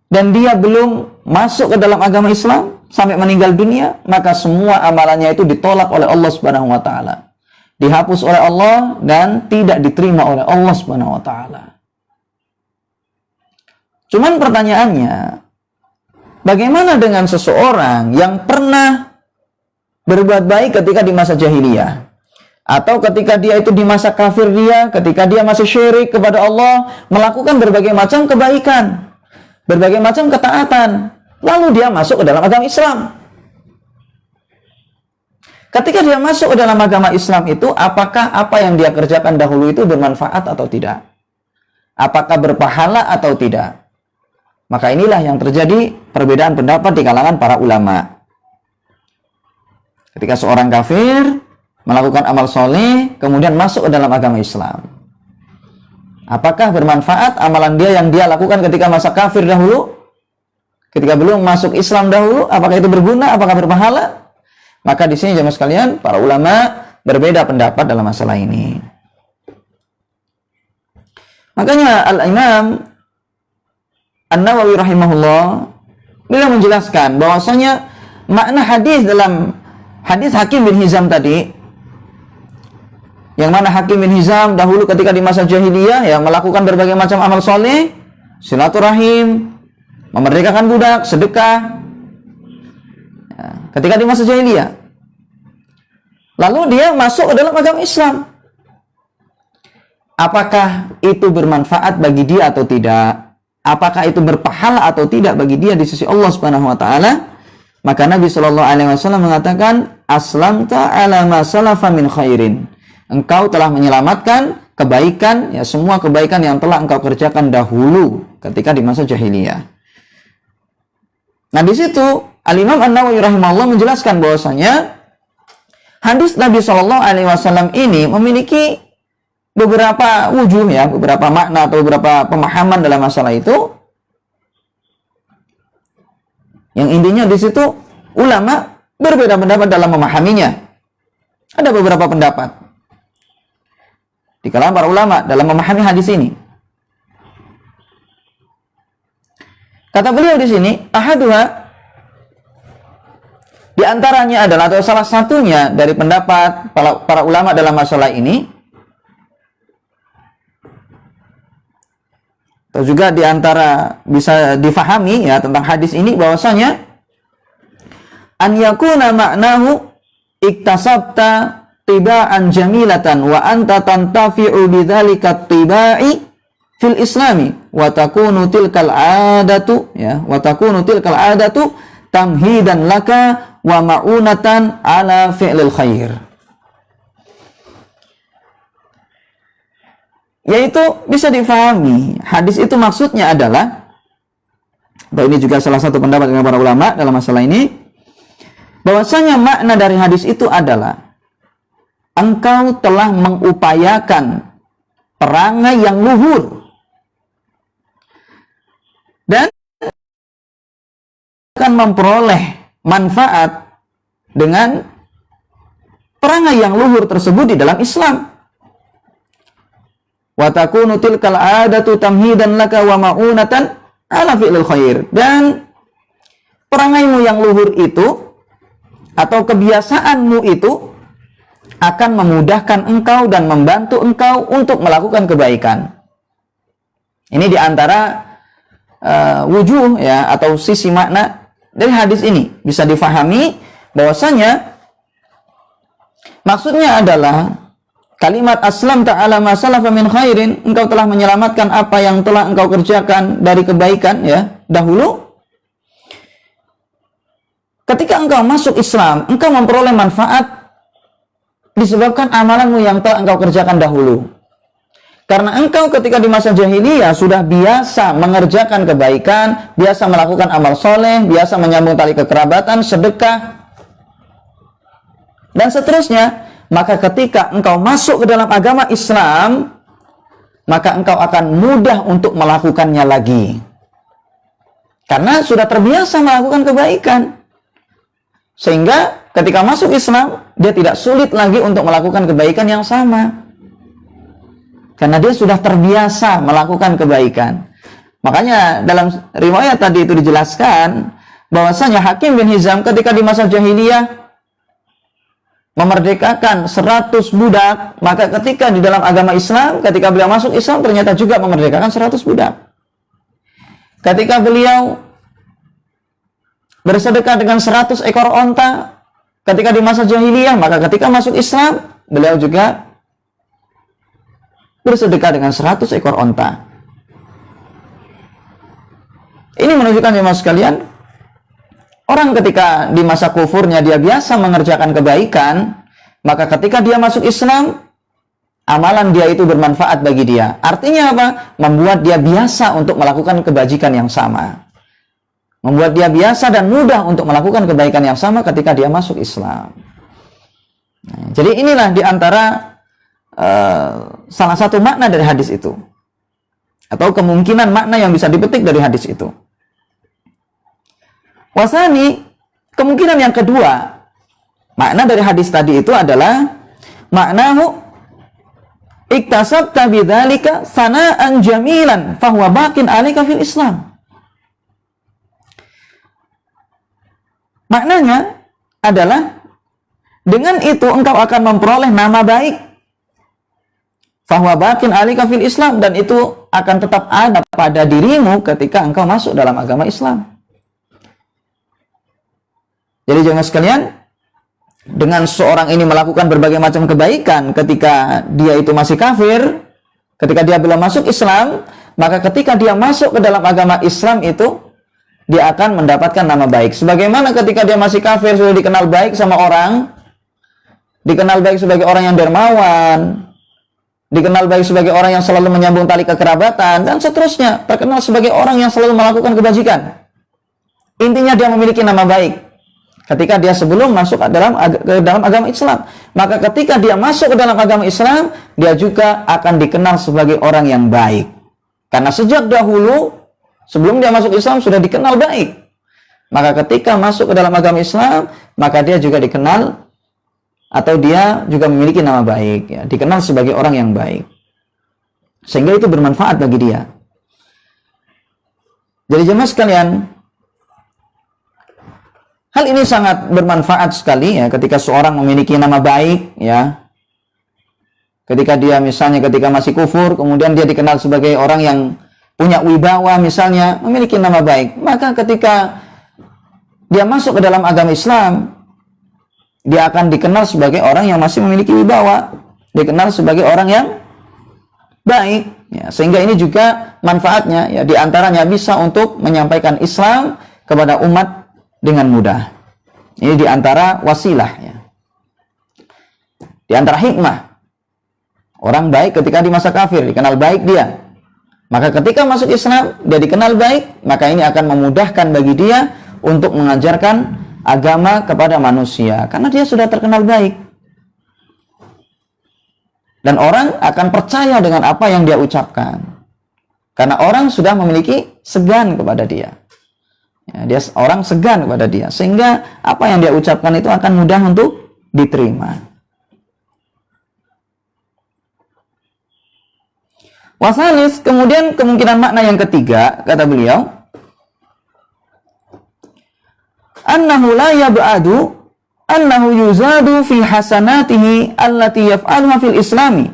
A: dan dia belum masuk ke dalam agama Islam sampai meninggal dunia, maka semua amalannya itu ditolak oleh Allah Subhanahu wa taala, dihapus oleh Allah dan tidak diterima oleh Allah Subhanahu wa taala. Cuman pertanyaannya, bagaimana dengan seseorang yang pernah berbuat baik ketika di masa jahiliyah, atau ketika dia itu di masa kafir dia, ketika dia masih syirik kepada Allah, melakukan berbagai macam kebaikan, berbagai macam ketaatan, lalu dia masuk ke dalam agama Islam. Ketika dia masuk ke dalam agama Islam itu, apakah apa yang dia kerjakan dahulu itu bermanfaat atau tidak? Apakah berpahala atau tidak? Maka inilah yang terjadi perbedaan pendapat di kalangan para ulama. Ketika seorang kafir melakukan amal soleh, kemudian masuk ke dalam agama Islam, apakah bermanfaat amalan dia yang dia lakukan ketika masa kafir dahulu, ketika belum masuk Islam dahulu? Apakah itu berguna? Apakah berpahala? Maka di sini jemaah sekalian, para ulama berbeda pendapat dalam masalah ini. Makanya Al-Imam An-Nawawi rahimahullah beliau menjelaskan bahwasanya makna hadis dalam hadis Hakim bin Hizam tadi, yang mana Hakim bin Hizam dahulu ketika di masa jahiliyah ya melakukan berbagai macam amal soleh, silaturahim, memerdekakan budak, sedekah, Ya, ketika di masa jahiliyah. Lalu dia masuk ke dalam agama Islam. Apakah itu bermanfaat bagi dia atau tidak? Apakah itu berpahala atau tidak bagi dia di sisi Allah Subhanahu wa taala? Maka Nabi Shallallahu alaihi wasallam mengatakan, "Aslamta ala ma salafa min khairin." Engkau telah menyelamatkan kebaikan, ya, semua kebaikan yang telah engkau kerjakan dahulu ketika di masa jahiliyah. Nah, di situ Al-Imam An-Nawawi rahimahullah menjelaskan bahwasanya hadis Nabi Shallallahu alaihi wasallam ini memiliki beberapa wujuh, ya, beberapa makna atau beberapa pemahaman dalam masalah itu. Yang intinya di situ ulama berbeda pendapat dalam memahaminya. Ada beberapa pendapat di kalangan para ulama dalam memahami hadis ini. Kata beliau di sini, ahaduha, di antaranya adalah, atau salah satunya dari pendapat para ulama dalam masalah ini, atau juga di antara bisa difahami, ya, tentang hadis ini bahwasanya an yakuna ma'nahu iktasabta tiba'an jamilatan wa anta tantafi'u bidzalika tiba'i fil islami wa takunu tilkal adatu, ya, wa takunu tilkal adatu tamhidan laka wa ma'unatan ala fi'lil khair. Yaitu bisa difahami, hadis itu maksudnya adalah, bahwa ini juga salah satu pendapat dengan para ulama dalam masalah ini, bahwasanya makna dari hadis itu adalah engkau telah mengupayakan perangai yang luhur dan akan memperoleh manfaat dengan perangai yang luhur tersebut di dalam Islam. Wa takunu tilkal adatu tamhidan laka wa ma'unatan ala fi'lil khair. Dan perangaimu yang luhur itu atau kebiasaanmu itu akan memudahkan engkau dan membantu engkau untuk melakukan kebaikan. Ini diantara wujuh, ya, atau sisi makna dari hadis ini. Bisa difahami bahwasanya maksudnya adalah kalimat aslam ta'ala ma salafa min khairin, engkau telah menyelamatkan apa yang telah engkau kerjakan dari kebaikan, ya, dahulu. Ketika engkau masuk Islam, engkau memperoleh manfaat disebabkan amalanmu yang telah engkau kerjakan dahulu. Karena engkau ketika di masa jahiliyah sudah biasa mengerjakan kebaikan, biasa melakukan amal soleh, biasa menyambung tali kekerabatan, sedekah, dan seterusnya. Maka ketika engkau masuk ke dalam agama Islam, maka engkau akan mudah untuk melakukannya lagi. Karena sudah terbiasa melakukan kebaikan. Sehingga ketika masuk Islam, dia tidak sulit lagi untuk melakukan kebaikan yang sama. Karena dia sudah terbiasa melakukan kebaikan. Makanya dalam riwayat tadi itu dijelaskan bahwasanya Hakim bin Hizam ketika di masa jahiliyah memerdekakan 100 budak, maka ketika di dalam agama Islam, ketika beliau masuk Islam ternyata juga memerdekakan 100 budak. Ketika beliau bersedekah dengan 100 ekor onta ketika di masa jahiliyah, maka ketika masuk Islam beliau juga bersedekah dengan 100 ekor onta. Ini menunjukkan, jemaah sekalian, orang ketika di masa kufurnya dia biasa mengerjakan kebaikan, maka ketika dia masuk Islam, amalan dia itu bermanfaat bagi dia. Artinya apa? Membuat dia biasa untuk melakukan kebajikan yang sama. Membuat dia biasa dan mudah untuk melakukan kebaikan yang sama ketika dia masuk Islam. Nah, jadi inilah di antara salah satu makna dari hadis itu. Atau kemungkinan makna yang bisa dipetik dari hadis itu. Wasani, kemungkinan yang kedua, makna dari hadis tadi itu adalah maknahu iktasabta bidzalika sana'an jamilan fahuwa baqin 'alaika fil Islam. Maknanya adalah dengan itu engkau akan memperoleh nama baik, fahuwa baqin 'alaika fil Islam, dan itu akan tetap ada pada dirimu ketika engkau masuk dalam agama Islam. Jadi jemaah sekalian, dengan seorang ini melakukan berbagai macam kebaikan ketika dia itu masih kafir, ketika dia belum masuk Islam, maka ketika dia masuk ke dalam agama Islam itu, dia akan mendapatkan nama baik. Sebagaimana ketika dia masih kafir sudah dikenal baik sama orang, dikenal baik sebagai orang yang dermawan, dikenal baik sebagai orang yang selalu menyambung tali kekerabatan, dan seterusnya, terkenal sebagai orang yang selalu melakukan kebajikan. Intinya dia memiliki nama baik ketika dia sebelum masuk ke dalam agama Islam. Maka ketika dia masuk ke dalam agama Islam, dia juga akan dikenal sebagai orang yang baik. Karena sejak dahulu, sebelum dia masuk Islam, sudah dikenal baik. Maka ketika masuk ke dalam agama Islam, maka dia juga dikenal, atau dia juga memiliki nama baik, ya, dikenal sebagai orang yang baik. Sehingga itu bermanfaat bagi dia. Jadi jemaah sekalian, hal ini sangat bermanfaat sekali ya ketika seorang memiliki nama baik, ya. Ketika dia misalnya ketika masih kufur, kemudian dia dikenal sebagai orang yang punya wibawa misalnya, memiliki nama baik. Maka ketika dia masuk ke dalam agama Islam, dia akan dikenal sebagai orang yang masih memiliki wibawa, dikenal sebagai orang yang baik. Ya, sehingga ini juga manfaatnya, ya, diantaranya bisa untuk menyampaikan Islam kepada umat dengan mudah. Ini diantara wasilah, ya. Diantara hikmah. Orang baik ketika di masa kafir, dikenal baik dia. Maka ketika masuk Islam, dia dikenal baik, maka ini akan memudahkan bagi dia untuk mengajarkan agama kepada manusia. Karena dia sudah terkenal baik. Dan orang akan percaya dengan apa yang dia ucapkan. Karena orang sudah memiliki segan kepada dia. Ya, orang segan kepada dia, sehingga apa yang dia ucapkan itu akan mudah untuk diterima. Wasalis, kemudian kemungkinan makna yang ketiga, kata beliau, annahu la yab'adu annahu yuzadu fi hasanatihi allati yaf'aluha fil islami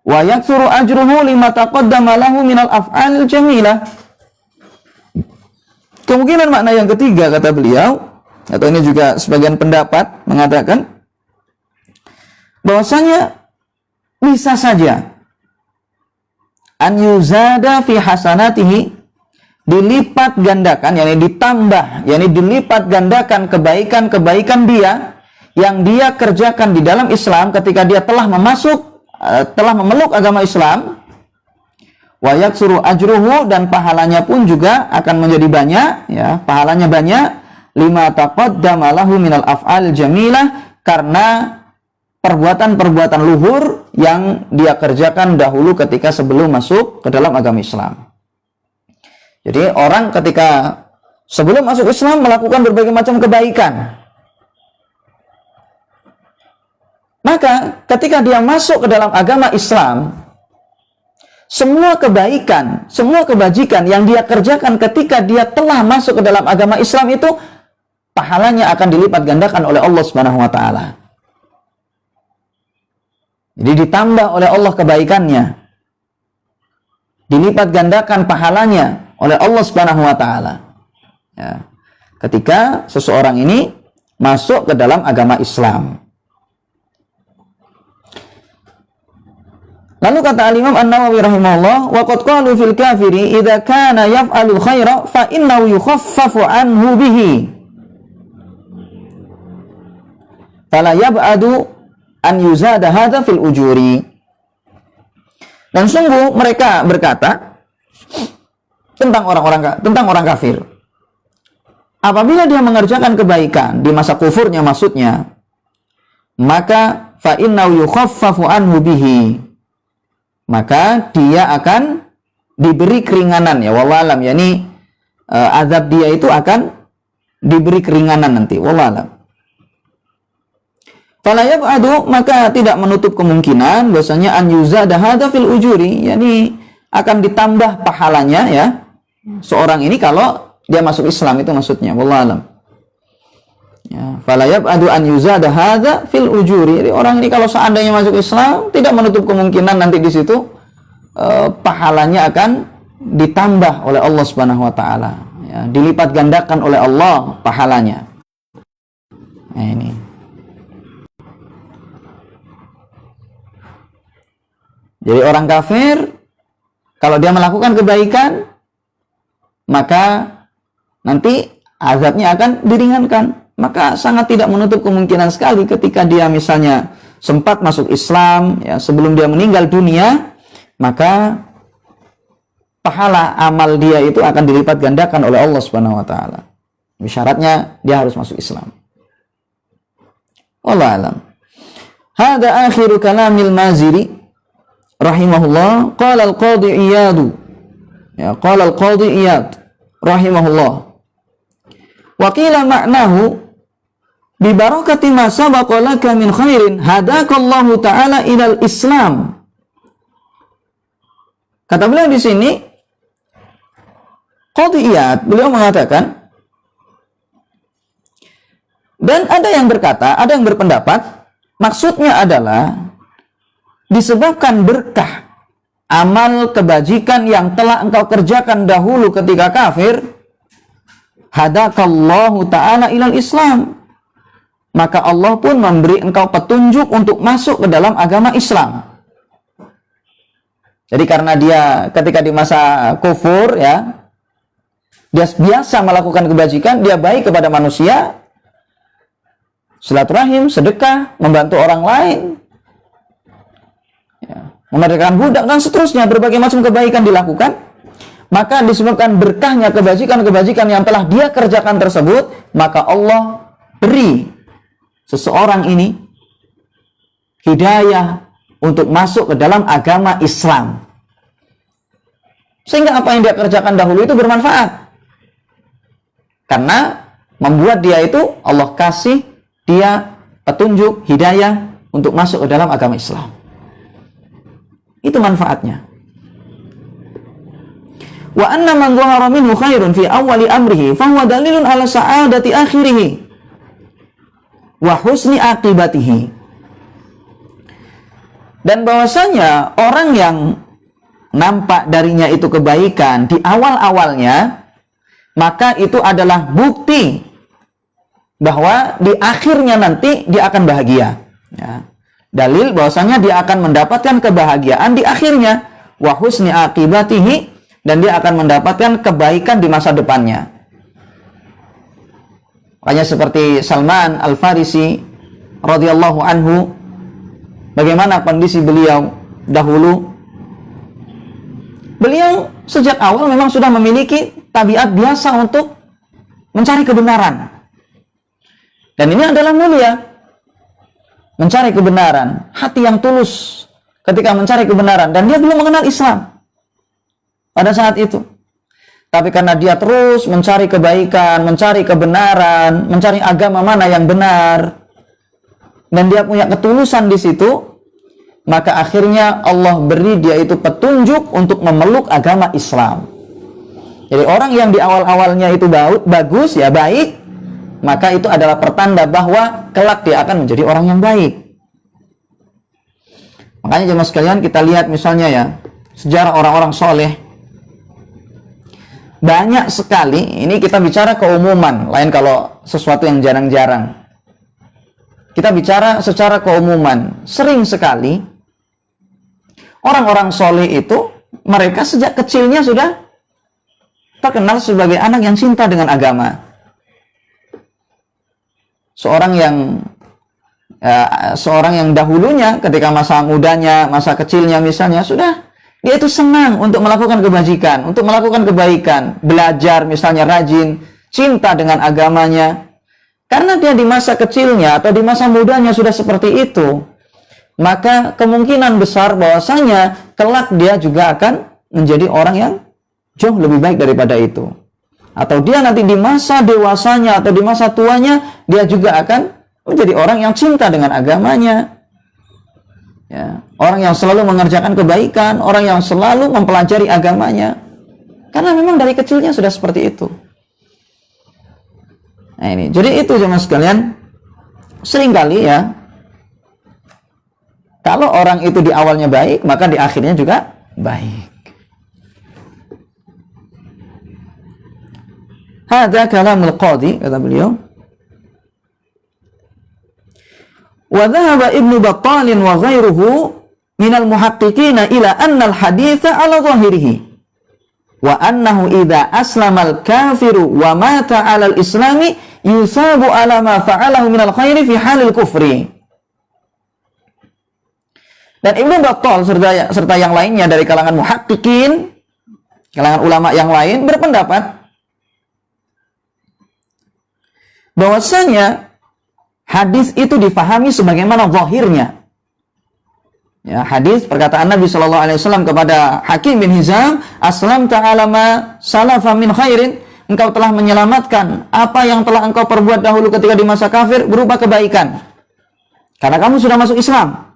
A: wa yaksuru ajruhu lima taqaddama lahu minal af'alil jamilah. Kemungkinan makna yang ketiga, kata beliau, atau ini juga sebagian pendapat mengatakan bahwasanya bisa saja an yuzada fi hasanatihi, dilipat gandakan, yakni ditambah, yakni dilipat gandakan kebaikan-kebaikan dia yang dia kerjakan di dalam Islam ketika dia telah memeluk agama Islam. Wa yaksuru ajruhu, dan pahalanya pun juga akan menjadi banyak, ya, pahalanya banyak, lima taqaddama lahu minal af'al jamilah, karena perbuatan-perbuatan luhur yang dia kerjakan dahulu ketika sebelum masuk ke dalam agama Islam. Jadi orang ketika sebelum masuk Islam melakukan berbagai macam kebaikan. Maka ketika dia masuk ke dalam agama Islam, semua kebaikan, semua kebajikan yang dia kerjakan ketika dia telah masuk ke dalam agama Islam itu, pahalanya akan dilipat gandakan oleh Allah Subhanahu wa taala. Jadi ditambah oleh Allah kebaikannya, dilipat gandakan pahalanya oleh Allah Subhanahu wa taala. Ya. Ketika seseorang ini masuk ke dalam agama Islam. Lalu kata Al-Imam An-Nawawi rahimahullah, wa qad qalu fil kafiri idza kana yaf'alul khaira fa innahu yukhaffafu anhu bihi. Fala yab'adu an yuzada hadza fil ujuri. Dan sungguh mereka berkata tentang orang kafir, apabila dia mengerjakan kebaikan di masa kufurnya maksudnya, maka fa innahu yukhaffafu anhu bihi, maka dia akan diberi keringanan, ya wallahu alam, yakni azab dia itu akan diberi keringanan nanti, wallahu alam. Fala yab'adu, maka tidak menutup kemungkinan bahwasanya an yuzada hadza fil ujuri, yakni akan ditambah pahalanya, ya, seorang ini kalau dia masuk Islam, itu maksudnya, wallahu alam. Ya, fala yab'adu an yuzada hadza fil ujuri. Jadi orang ini kalau seandainya masuk Islam, tidak menutup kemungkinan nanti di situ pahalanya akan ditambah oleh Allah Subhanahu wa taala, ya, dilipat gandakan oleh Allah pahalanya. Nah, ini. Jadi orang kafir kalau dia melakukan kebaikan, maka nanti azabnya akan diringankan. Maka sangat tidak menutup kemungkinan sekali ketika dia misalnya sempat masuk Islam, ya, sebelum dia meninggal dunia, maka pahala amal dia itu akan dilipat gandakan oleh Allah Subhanahu wa taala. Syaratnya dia harus masuk Islam. Wallahu a'lam. Hada akhiru kalamil Maziri rahimahullah. Qala al-Qadhi Iyad. Ya, qala al-Qadhi Iyad rahimahullah. Wa qila ma'nahu bi barakati ma sabaqa laka min khairin hadakallahu ta'ala ilal Islam. Kata beliau di sini, Qadhi Iyad, beliau mengatakan, dan ada yang berkata, ada yang berpendapat, maksudnya adalah disebabkan berkah amal kebajikan yang telah engkau kerjakan dahulu ketika kafir, hadakallahu ta'ala ilal Islam, maka Allah pun memberi engkau petunjuk untuk masuk ke dalam agama Islam. Jadi karena dia ketika di masa kufur, ya, dia biasa melakukan kebajikan, dia baik kepada manusia, silaturahim, sedekah, membantu orang lain, ya, memerdekakan budak, dan seterusnya, berbagai macam kebaikan dilakukan. Maka disebabkan berkahnya kebajikan-kebajikan yang telah dia kerjakan tersebut, maka Allah beri seseorang ini hidayah untuk masuk ke dalam agama Islam. Sehingga apa yang dia kerjakan dahulu itu bermanfaat. Karena membuat dia itu, Allah kasih dia petunjuk, hidayah untuk masuk ke dalam agama Islam. Itu manfaatnya. Wa anna man dhahara minhu khairun fi awwali amrihi fa huwa dalilun ala sa'adati akhirih wa husni aqibatihi. Dan bahwasanya orang yang nampak darinya itu kebaikan di awal-awalnya, maka itu adalah bukti bahwa di akhirnya nanti dia akan bahagia. Ya. Dalil bahwasanya dia akan mendapatkan kebahagiaan di akhirnya, wa husni aqibatihi, dan dia akan mendapatkan kebaikan di masa depannya. Makanya seperti Salman Al-Farisi radhiyallahu anhu, bagaimana kondisi beliau dahulu? Beliau sejak awal memang sudah memiliki tabiat biasa untuk mencari kebenaran. Dan ini adalah mulia, mencari kebenaran, hati yang tulus ketika mencari kebenaran, dan dia belum mengenal Islam pada saat itu. Tapi karena dia terus mencari kebaikan, mencari kebenaran, mencari agama mana yang benar, dan dia punya ketulusan di situ, maka akhirnya Allah beri dia itu petunjuk untuk memeluk agama Islam. Jadi orang yang di awal-awalnya itu bagus, ya baik, maka itu adalah pertanda bahwa kelak dia akan menjadi orang yang baik. Makanya jemaah sekalian, kita lihat misalnya ya, sejarah orang-orang soleh. Banyak sekali, ini kita bicara keumuman, lain kalau sesuatu yang jarang-jarang. Kita bicara secara keumuman, sering sekali orang-orang soleh itu, mereka sejak kecilnya sudah terkenal sebagai anak yang cinta dengan agama. Seorang yang dahulunya ketika masa mudanya, masa kecilnya misalnya, sudah dia itu senang untuk melakukan kebajikan, untuk melakukan kebaikan, belajar misalnya rajin, cinta dengan agamanya. Karena dia di masa kecilnya atau di masa mudanya sudah seperti itu, maka kemungkinan besar bahwasanya kelak dia juga akan menjadi orang yang jauh lebih baik daripada itu. Atau dia nanti di masa dewasanya atau di masa tuanya, dia juga akan menjadi orang yang cinta dengan agamanya. Ya, orang yang selalu mengerjakan kebaikan, orang yang selalu mempelajari agamanya. Karena memang dari kecilnya sudah seperti itu. Nah ini, jadi itu jemaah sekalian, seringkali ya, kalau orang itu di awalnya baik, maka di akhirnya juga baik. Hadza kalamul qadhi, kata beliau. Wa dhahaba Ibnu Battal wa ghairuhu minal muhaqqiqina ila anna al-haditsa ala zahirihi wa annahu idza aslama al-kafiru wa mata 'ala al-islami yusabu 'ala ma fa'alahu minal khairi fi halil kufri. Dan Ibnu Battal serta yang lainnya dari kalangan muhaqqiqin, kalangan ulama yang lain berpendapat bahwasanya hadis itu difahami sebagaimana zahirnya. Ya, hadis perkataan Nabi Shallallahu Alaihi Wasallam kepada Hakim bin Hizam, Aslam ta'ala ma salafa min khairin, engkau telah menyelamatkan apa yang telah engkau perbuat dahulu ketika di masa kafir berupa kebaikan. Karena kamu sudah masuk Islam.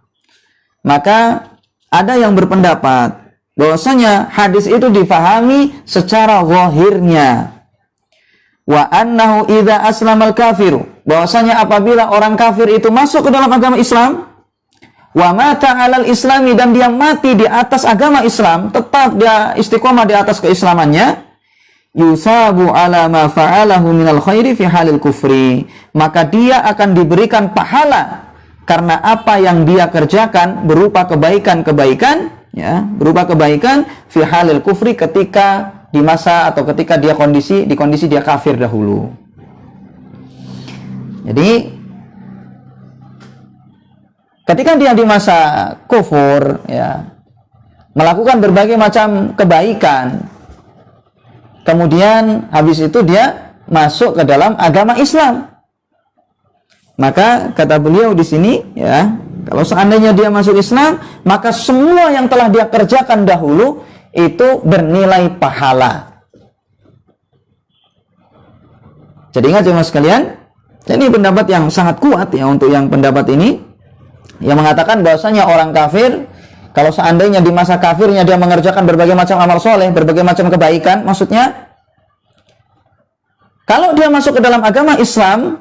A: Maka ada yang berpendapat bahwasanya hadis itu difahami secara zahirnya. Wa annahu idza aslamal kafiru, bahwasanya apabila orang kafir itu masuk ke dalam agama Islam, wa mata 'alal islami, dan dia mati di atas agama Islam, tetap dia istiqomah di atas keislamannya, yusabu 'ala ma fa'alahu minal khairi fi halil kufri, maka dia akan diberikan pahala karena apa yang dia kerjakan berupa kebaikan-kebaikan, ya, berupa kebaikan fi halil kufri, ketika di masa atau ketika dia di kondisi dia kafir dahulu. Jadi ketika dia di masa kufur, ya, melakukan berbagai macam kebaikan, kemudian habis itu dia masuk ke dalam agama Islam, maka kata beliau di sini, ya, kalau seandainya dia masuk Islam, maka semua yang telah dia kerjakan dahulu itu bernilai pahala. Jadi ingat ya mas sekalian, ini pendapat yang sangat kuat ya untuk yang pendapat ini, yang mengatakan bahwasanya orang kafir, kalau seandainya di masa kafirnya dia mengerjakan berbagai macam amal soleh, berbagai macam kebaikan, maksudnya kalau dia masuk ke dalam agama Islam,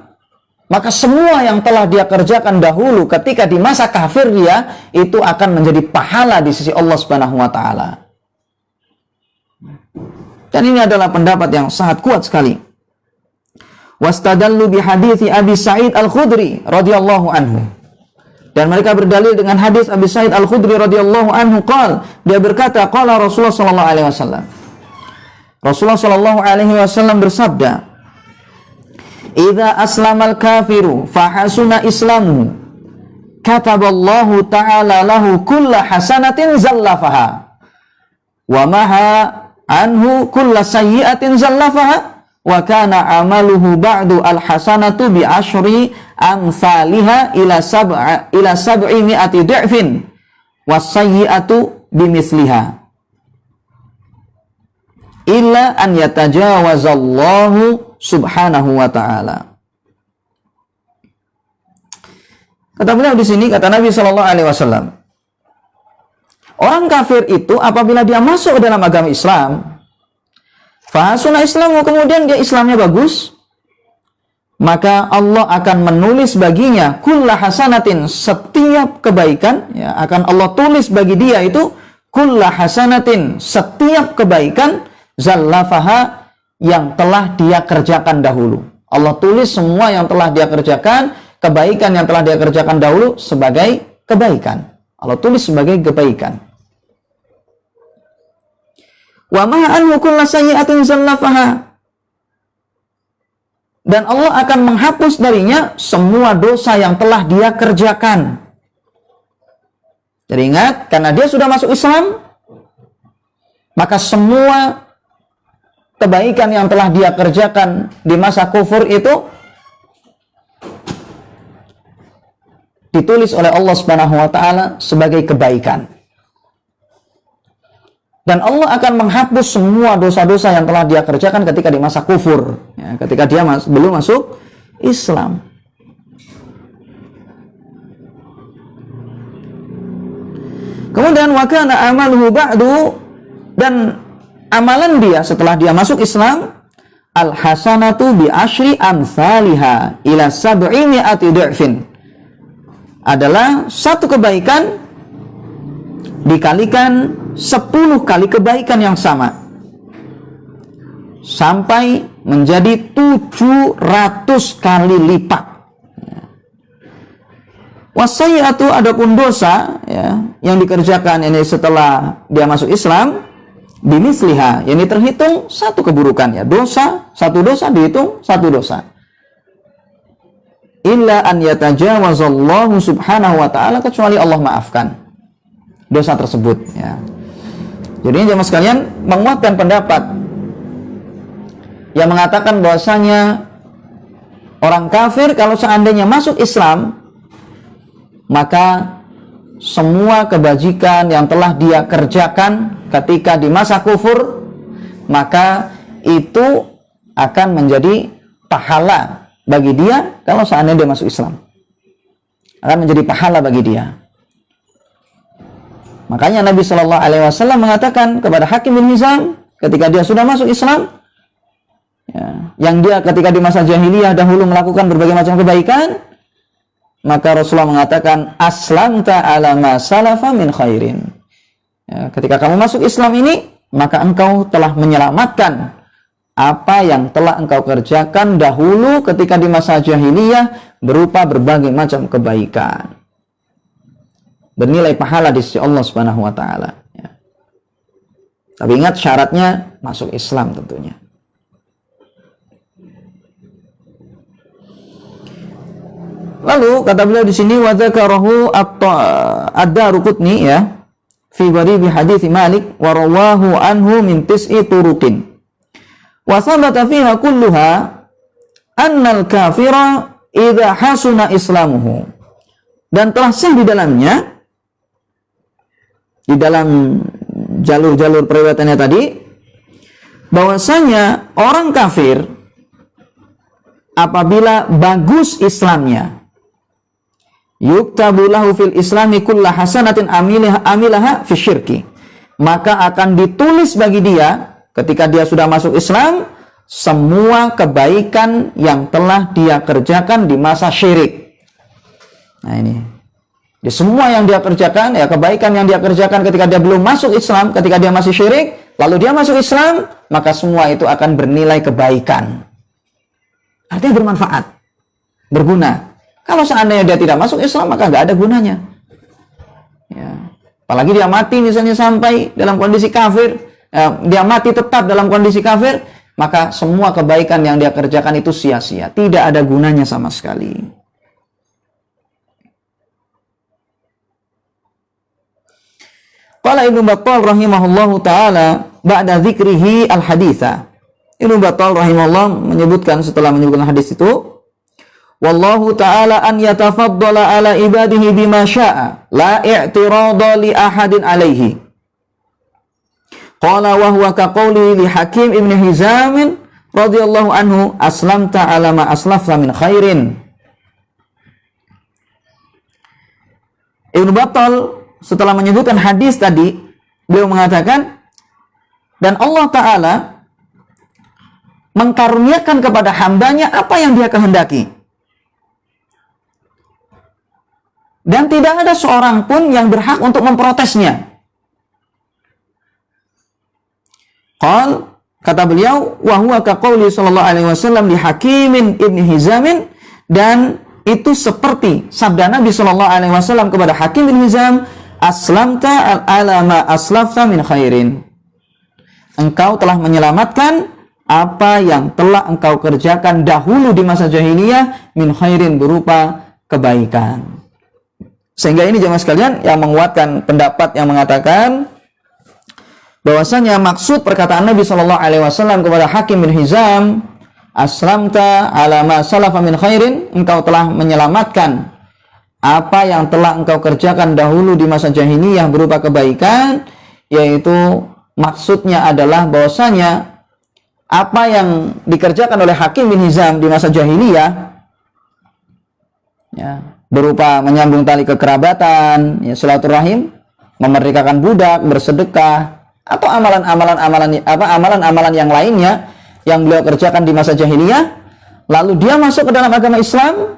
A: maka semua yang telah dia kerjakan dahulu ketika di masa kafir dia, itu akan menjadi pahala di sisi Allah Subhanahu wa taala. Dan ini adalah pendapat yang sangat kuat sekali. Wastadallu bi hadithi Abi Sa'id Al-Khudri radhiyallahu anhu. Dan mereka berdalil dengan hadis Abi Sa'id Al-Khudri radhiyallahu anhu qala, dia berkata, qala Rasulullah sallallahu alaihi wasallam. Rasulullah sallallahu alaihi wasallam bersabda, "Idza aslamal kafiru fa hasuna islamuhu, kataballahu ta'ala lahu kulla hasanatin zallafaha wa maha anhu kulla sayyi'atin zallafaha wa kana amaluhu ba'du al-hasanatu bi asyri amsalihha ila sab'i mi'ati du'fin was sayyi'atu bimisliha illa an yatajawazallahu subhanahu wa ta'ala." Kata beliau di sini, kata Nabi sallallahu alaihi wasallam, orang kafir itu apabila dia masuk ke dalam agama Islam, fahasuna Islamu, kemudian dia Islamnya bagus, maka Allah akan menulis baginya kulla hasanatin, setiap kebaikan, ya, akan Allah tulis bagi dia itu kulla hasanatin, setiap kebaikan, zallafaha, yang telah dia kerjakan dahulu. Allah tulis semua yang telah dia kerjakan, kebaikan yang telah dia kerjakan dahulu sebagai kebaikan. Allah tulis sebagai kebaikan. Wa ma'anhu kulla sayyi'atin zallafaha, dan Allah akan menghapus darinya semua dosa yang telah dia kerjakan. Jadi ingat, karena dia sudah masuk Islam, maka semua kebaikan yang telah dia kerjakan di masa kufur itu ditulis oleh Allah Subhanahu wa taala sebagai kebaikan. Dan Allah akan menghapus semua dosa-dosa yang telah dia kerjakan ketika di masa kufur, ya, ketika dia belum masuk Islam. Kemudian wa kana amaluhu ba'du, dan amalan dia setelah dia masuk Islam, al-hasanatu bi asyri amsalihha ila sab'i mi'ati du'fin, adalah satu kebaikan dikalikan 10 kali kebaikan yang sama sampai menjadi 700 kali lipat. Wasayyi'atu, adapun dosa ya yang dikerjakan ini setelah dia masuk Islam, bimisliha, yang terhitung satu keburukan ya. Satu dosa dihitung satu dosa. Illa an yatajawazallahu subhanahu wa ta'ala, kecuali Allah maafkan dosa tersebut ya. Jadi jemaah sekalian, menguatkan pendapat yang mengatakan bahwasanya orang kafir kalau seandainya masuk Islam, maka semua kebajikan yang telah dia kerjakan ketika di masa kufur, maka itu akan menjadi pahala bagi dia kalau seandainya dia masuk Islam. Akan menjadi pahala bagi dia. Makanya Nabi Shallallahu Alaihi Wasallam mengatakan kepada Hakim bin Hizam ketika dia sudah masuk Islam, ya, yang dia ketika di masa jahiliyah dahulu melakukan berbagai macam kebaikan, maka Rasulullah mengatakan, aslamta ala ma salafa min khairin. Ya, ketika kamu masuk Islam ini, maka engkau telah menyelamatkan apa yang telah engkau kerjakan dahulu ketika di masa jahiliyah berupa berbagai macam kebaikan. Bernilai pahala di sisi Allah Subhanahu wa taala. Ya. Tapi ingat syaratnya masuk Islam tentunya. Lalu kata beliau di sini, wa dzakarahu ad-Daruqutni ya fi gharib hadits Malik wa rawahu anhu min tis'i turuqin. Wa sabata fiha kulluha annal kafira idza hasuna islamuhu. Dan telah sah di dalamnya, di dalam jalur-jalur periwayatannya tadi, bahwasanya orang kafir apabila bagus Islamnya, yuktabu lahu fil islami kulla hasanatin amilaha fi syirki, maka akan ditulis bagi dia ketika dia sudah masuk Islam semua kebaikan yang telah dia kerjakan di masa syirik. Nah ini, di semua yang dia kerjakan, ya kebaikan yang dia kerjakan ketika dia belum masuk Islam, ketika dia masih syirik, lalu dia masuk Islam, maka semua itu akan bernilai kebaikan. Artinya bermanfaat, berguna. Kalau seandainya dia tidak masuk Islam, maka nggak ada gunanya. Ya. Apalagi dia mati misalnya sampai dalam kondisi kafir, dia mati tetap dalam kondisi kafir, maka semua kebaikan yang dia kerjakan itu sia-sia, tidak ada gunanya sama sekali. Qala Ibnu Battal rahimahullahu taala ba'da dzikrihi al-haditsa. Ibnu Battal rahimahullah menyebutkan setelah menyebutkan hadis itu, wallahu taala an yatafaddala ala ibadihi bima syaa la i'tirada li ahadin alaihi. Qala wa huwa ka qouli li Hakim ibn Hizam radhiyallahu anhu, aslamta ala ma aslafta min khairin. Ibnu Battal setelah menyebutkan hadis tadi, beliau mengatakan, dan Allah Ta'ala mengkaruniakan kepada hambanya apa yang dia kehendaki. Dan tidak ada seorang pun yang berhak untuk memprotesnya. Kata beliau, wa huwa ka qouli sallallahu alaihi wasallam li Hakim ibn Hizam, dan itu seperti sabda Nabi sallallahu alaihi wasallam kepada Hakim bin Hizam, aslamta ala ma aslafta min khairin. Engkau telah menyelamatkan apa yang telah engkau kerjakan dahulu di masa jahiliyah min khairin, berupa kebaikan. Sehingga ini jemaah sekalian yang menguatkan pendapat yang mengatakan bahwasanya maksud perkataan Nabi sallallahu alaihi wasallam kepada Hakim bin Hizam, aslamta ala ma salafa min khairin, engkau telah menyelamatkan apa yang telah engkau kerjakan dahulu di masa jahiliyah berupa kebaikan, yaitu maksudnya adalah bahwasanya apa yang dikerjakan oleh Hakim bin Hizam di masa jahiliyah, ya, berupa menyambung tali kekerabatan, ya, silaturahim, memerdekakan budak, bersedekah, atau amalan-amalan yang lainnya yang beliau kerjakan di masa jahiliyah, lalu dia masuk ke dalam agama Islam,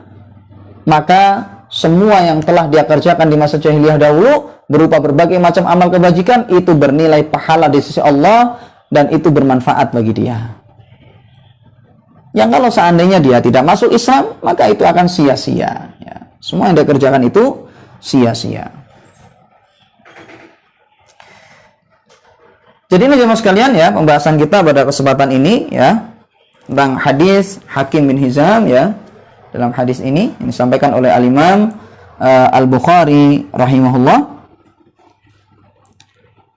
A: maka semua yang telah dia kerjakan di masa jahiliyah dahulu berupa berbagai macam amal kebajikan itu bernilai pahala di sisi Allah dan itu bermanfaat bagi dia. Yang kalau seandainya dia tidak masuk Islam, maka itu akan sia-sia. Ya. Semua yang dia kerjakan itu sia-sia. Jadi ini jemaah sekalian ya, pembahasan kita pada kesempatan ini ya tentang hadis Hakim bin Hizam ya. Dalam hadis ini disampaikan oleh Al-Imam Al-Bukhari rahimahullah.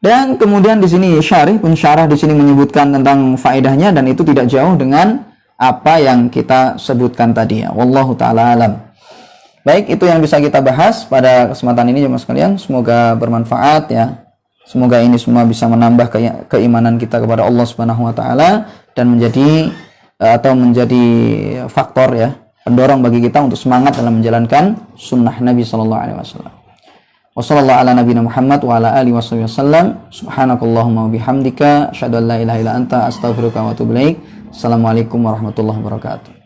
A: Dan kemudian di sini pensyarah di sini menyebutkan tentang faedahnya, dan itu tidak jauh dengan apa yang kita sebutkan tadi ya. Wallahu taala alam. Baik, itu yang bisa kita bahas pada kesempatan ini jemaah sekalian. Semoga bermanfaat ya. Semoga ini semua bisa menambah keimanan kita kepada Allah Subhanahu wa taala dan menjadi faktor ya, pendorong bagi kita untuk semangat dalam menjalankan sunnah Nabi sallallahu alaihi wasallam. Wassallallahu ala nabiyina Muhammad wa ala alihi wasallam. Subhanakallahumma wa bihamdika asyhadu an la ilaha illa anta astaghfiruka wa atubu ilaik. Assalamualaikum warahmatullahi wabarakatuh.